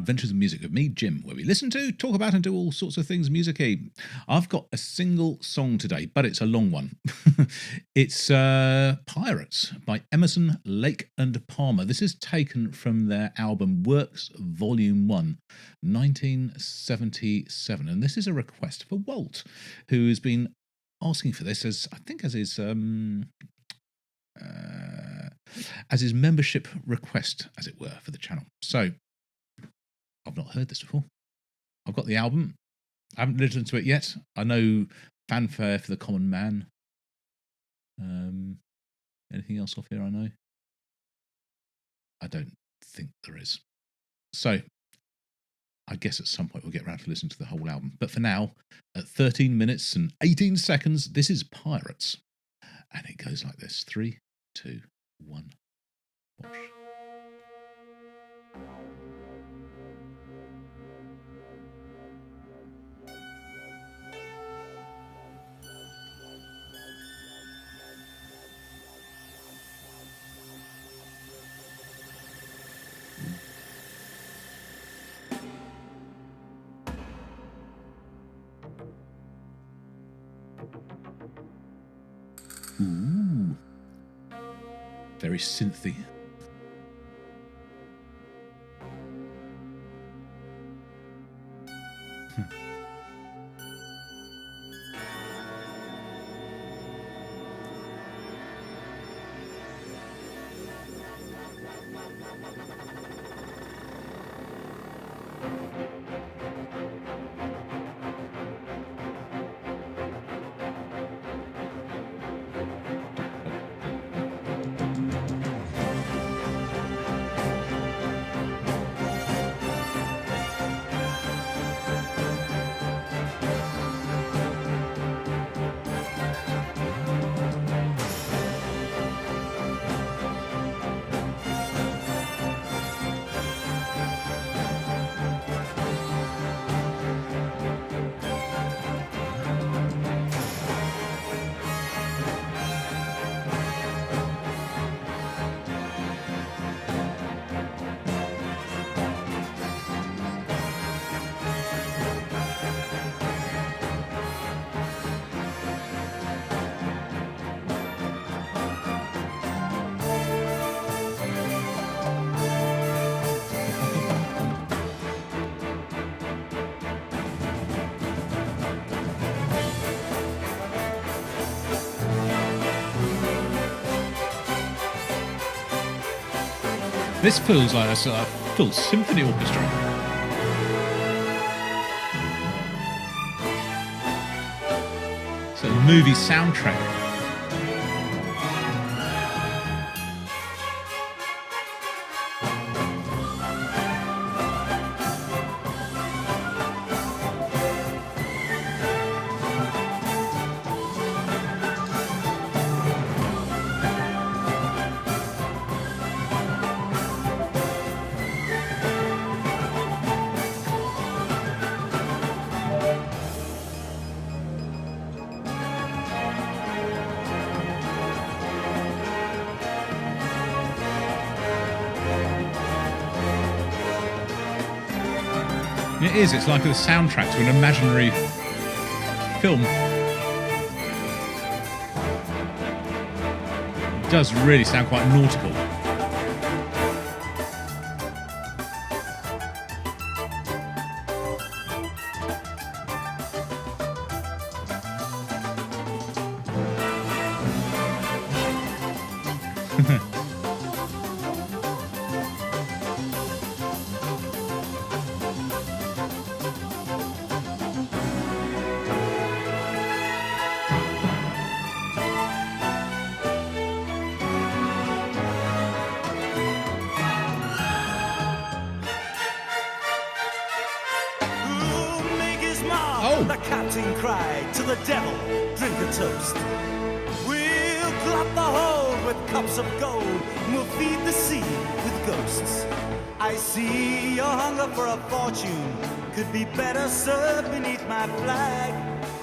Adventures in Music with me, Jim, where we listen to, talk about and do all sorts of things music-y. I've got a single song today, but it's a long one. It's Pirates by Emerson, Lake and Palmer. This is taken from their album Works Volume 1, 1977. And this is a request for Walt, who has been asking for this as his membership request, as it were, for the channel. So, I've not heard this before. I've got the album. I haven't listened to it yet. I know Fanfare for the Common Man. Anything else off here I know? I don't think there is. So, I guess at some point we'll get around to listen to the whole album. But for now, at 13 minutes and 18 seconds, this is Pirates. And it goes like this. 3, 2, 1, wash. Ooh. Very synthy. This feels like a full symphony orchestra. It's a movie soundtrack. It is, it's like a soundtrack to an imaginary film. It does really sound quite nautical. The captain cried to the devil, drink a toast. We'll glut the hold with cups of gold, and we'll feed the sea with ghosts. I see your hunger for a fortune could be better served beneath my flag.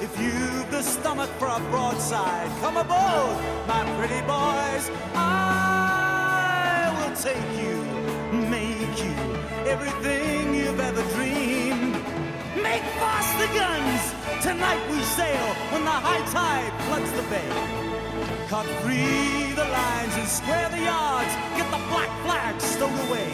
If you've the stomach for a broadside, come aboard, my pretty boys. I will take you, make make you everything you've ever dreamed. Make fast the guns, tonight we sail when the high tide floods the bay. Cut free the lines and square the yards, get the black flag stowed away.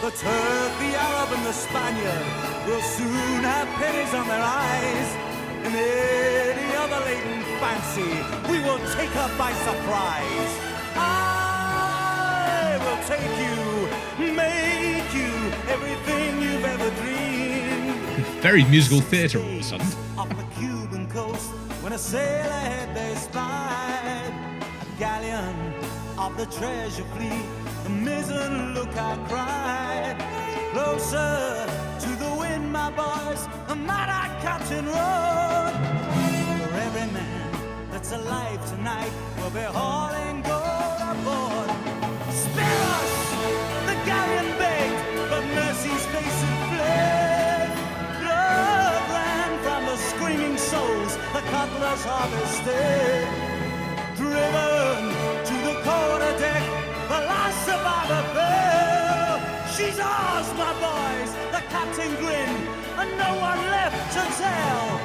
The Turk, the Arab and the Spaniard will soon have pennies on their eyes. And any other latent fancy we will take her by surprise. I will take you, make you everything you've ever dreamed. Very musical theatre all of a sudden. Off the Cuban coast, when a sail ahead they spied a galleon of the treasure fleet. The mizzen lookout cried, closer to the wind, my boys, the mighty captain roared. For every man that's alive tonight will be hauling gold aboard. Spare us, the galleon begged, but mercy's face had fled. Blood ran from the screaming souls the cutlass harvested. Driven to the quarter deck, the last survivor fell. She's ours, my boys, the captain grinned, and no one left to tell.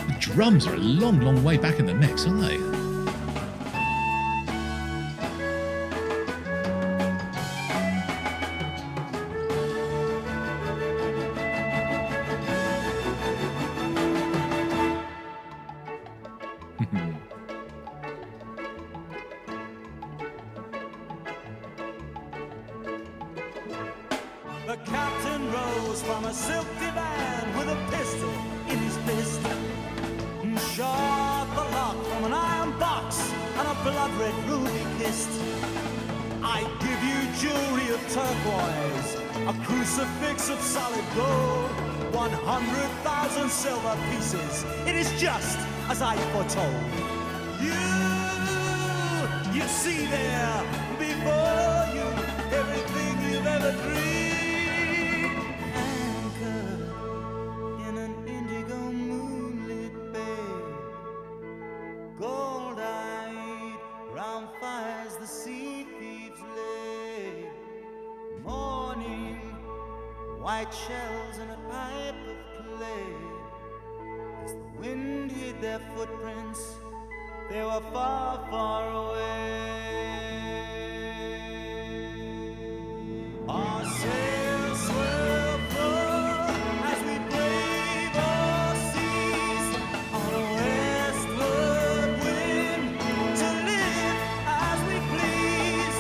The drums are a long, long way back in the mix, aren't they? The captain rose from a silk divan with a pistol in his fist, and shot the lock from an iron box and a blood-red ruby kissed. I give you jewelry of turquoise, a crucifix of solid gold, 100,000 silver pieces. It is just as I foretold. You see there before you everything you've ever dreamed. In an indigo moonlit bay, gold-eyed, round fires the sea thieves lay. Morning, white shells in a pipe of clay. As the wind hid their footprints, they were far, far away. Our sails swell full as we brave our seas on a westward wind, to live as we please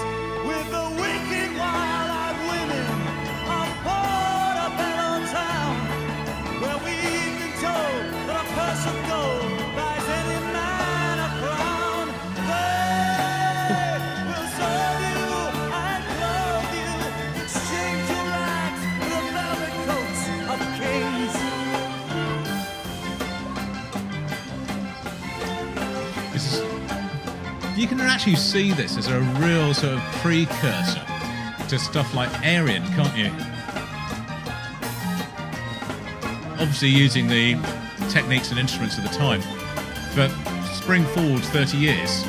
with the wicked wild-eyed women of Portobello town, where we've been told that a purse of gold buys any man a crown. They will serve you and clothe you, exchange your rags for the velvet coats of kings. This is, you can actually see this as a real sort of precursor to stuff like Aryan, can't you? Obviously using the techniques and instruments of the time, but spring forward 30 years.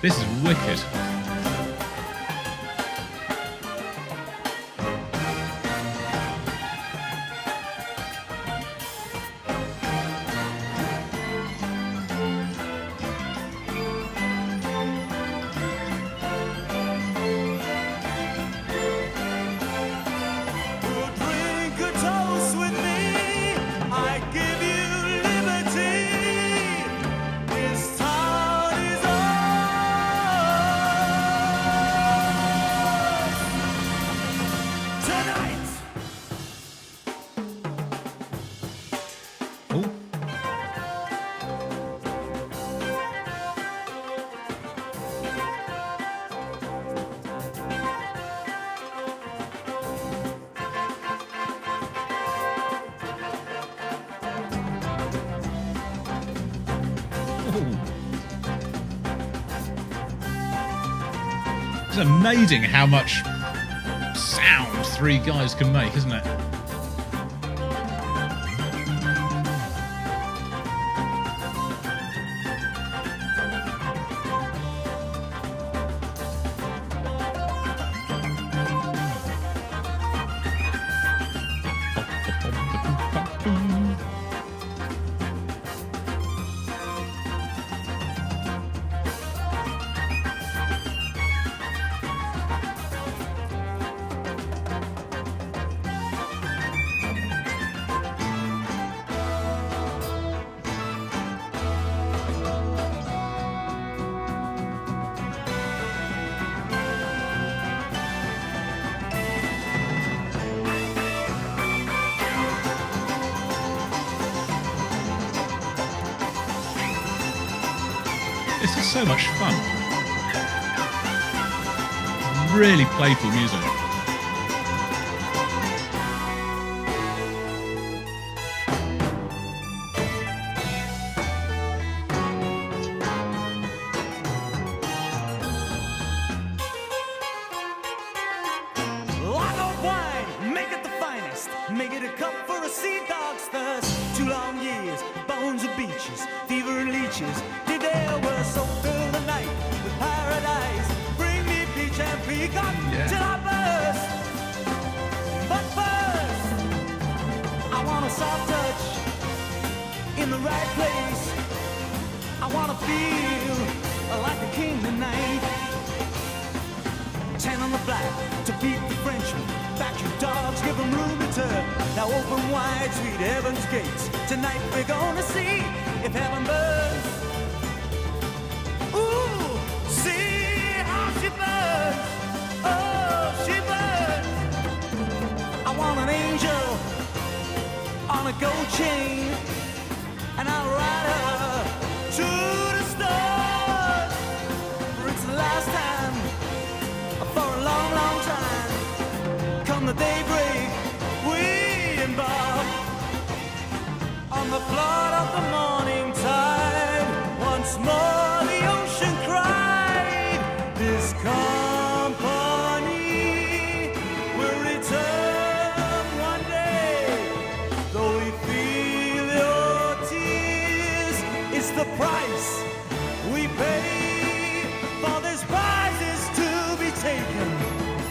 This is wicked. We'll drink a toast with me. I give you liberty. This town is ours. It's amazing how much sound three guys can make, isn't it? This is so much fun. Really playful music. Like old wine, make it the finest. Make it a cup for a sea dog's thirst. 2 long years, bones of beaches, fever and leeches. Today we're so fill the night with paradise. Bring me peach and peacock till I burst. But first, I want a soft touch in the right place. I want to feel like a king tonight. 10 on the black to beat the Frenchman. Back you dogs, give them room to turn. Now open wide, sweet heaven's gates. Tonight we're gonna see if heaven burns. Ooh, see how she burns. Oh, she burns. I want an angel on a gold chain, and I'll ride her to the stars. For it's the last time for a long, long time. Come the daybreak, we embark on the flood of the morning tide. Once more the ocean cried, this company will return one day. Though we feel your tears, it's the price we pay. For this prize is to be taken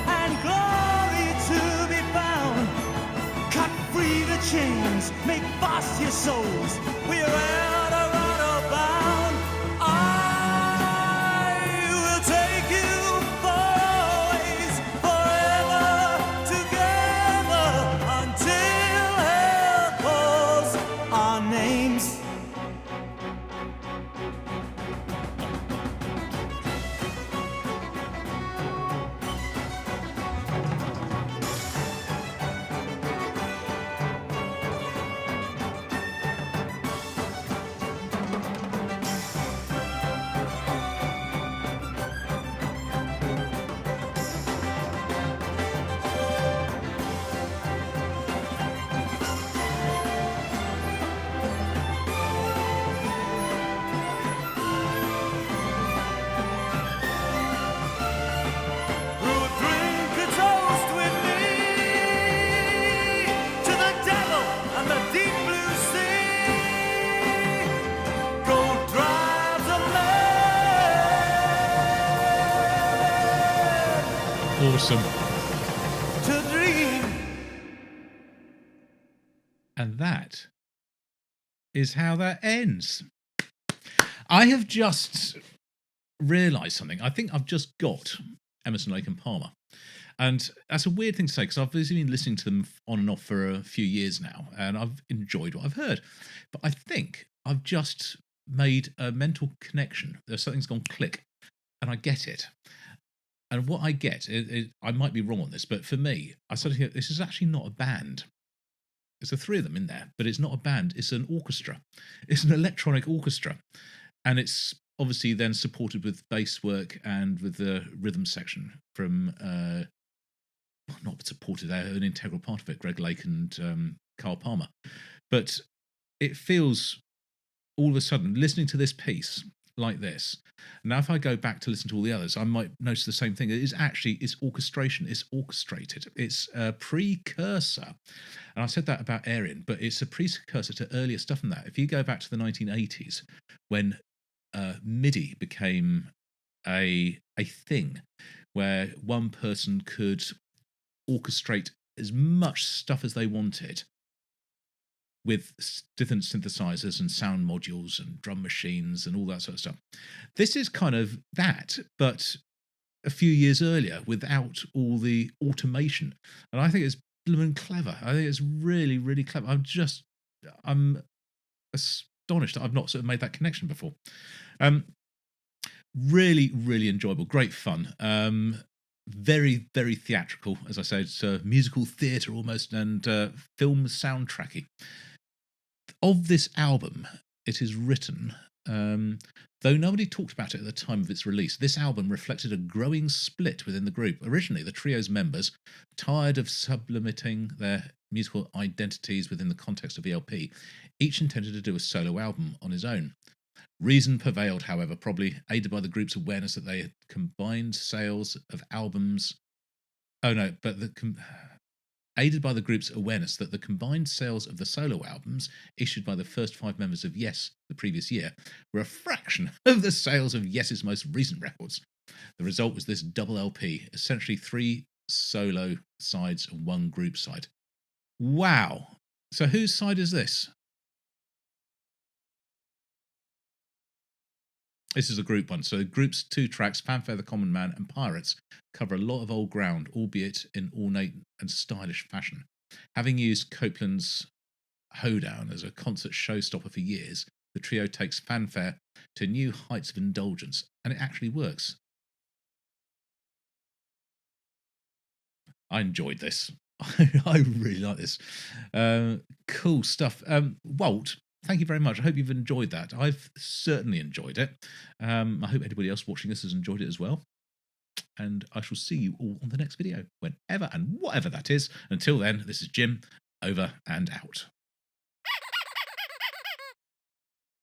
and glory to be found. Cut free the chains, make fast your souls. We're out of honor bound. I will take you for always, forever together until hell calls our names. Awesome. To dream. And that is how that ends. I have just realised something. I think I've just got Emerson, Lake and Palmer. And that's a weird thing to say because I've been listening to them on and off for a few years now and I've enjoyed what I've heard. But I think I've just made a mental connection. Something's gone click and I get it. And what I get, I might be wrong on this, but for me, I started to hear this is actually not a band. There's the three of them in there, but it's not a band. It's an orchestra. It's an electronic orchestra. And it's obviously then supported with bass work and with the rhythm section from, not supported, they're an integral part of it, Greg Lake and Carl Palmer. But it feels, all of a sudden, listening to this piece, like this. Now, if I go back to listen to all the others, I might notice the same thing. It's orchestration. It's orchestrated. It's a precursor. And I said that about Aryan, but it's a precursor to earlier stuff than that. If you go back to the 1980s, when MIDI became a thing where one person could orchestrate as much stuff as they wanted with different synthesizers and sound modules and drum machines and all that sort of stuff. This is kind of that, but a few years earlier without all the automation. And I think it's blooming clever. I think it's really, really clever. I'm astonished that I've not sort of made that connection before. Really, really enjoyable. Great fun. Very, very theatrical. As I said, it's musical theatre almost, and film soundtracky. Of this album, it is written, though nobody talked about it at the time of its release, this album reflected a growing split within the group. Originally, the trio's members, tired of sublimating their musical identities within the context of the LP, each intended to do a solo album on his own. Reason prevailed, however, probably aided by the group's awareness that they had combined sales of albums. Aided by the group's awareness that the combined sales of the solo albums issued by the first 5 members of Yes the previous year were a fraction of the sales of Yes's most recent records. The result was this double LP, essentially 3 solo sides and 1 group side. Wow. So whose side is this? This is a group one. So group's 2 tracks, Fanfare the Common Man and Pirates, cover a lot of old ground, albeit in ornate and stylish fashion. Having used Copeland's Hoedown as a concert showstopper for years, the trio takes Fanfare to new heights of indulgence, and it actually works. I enjoyed this. I really like this. Cool stuff. Walt, thank you very much. I hope you've enjoyed that. I've certainly enjoyed it. I hope anybody else watching this has enjoyed it as well. And I shall see you all on the next video, whenever and whatever that is. Until then, this is Jim, over and out.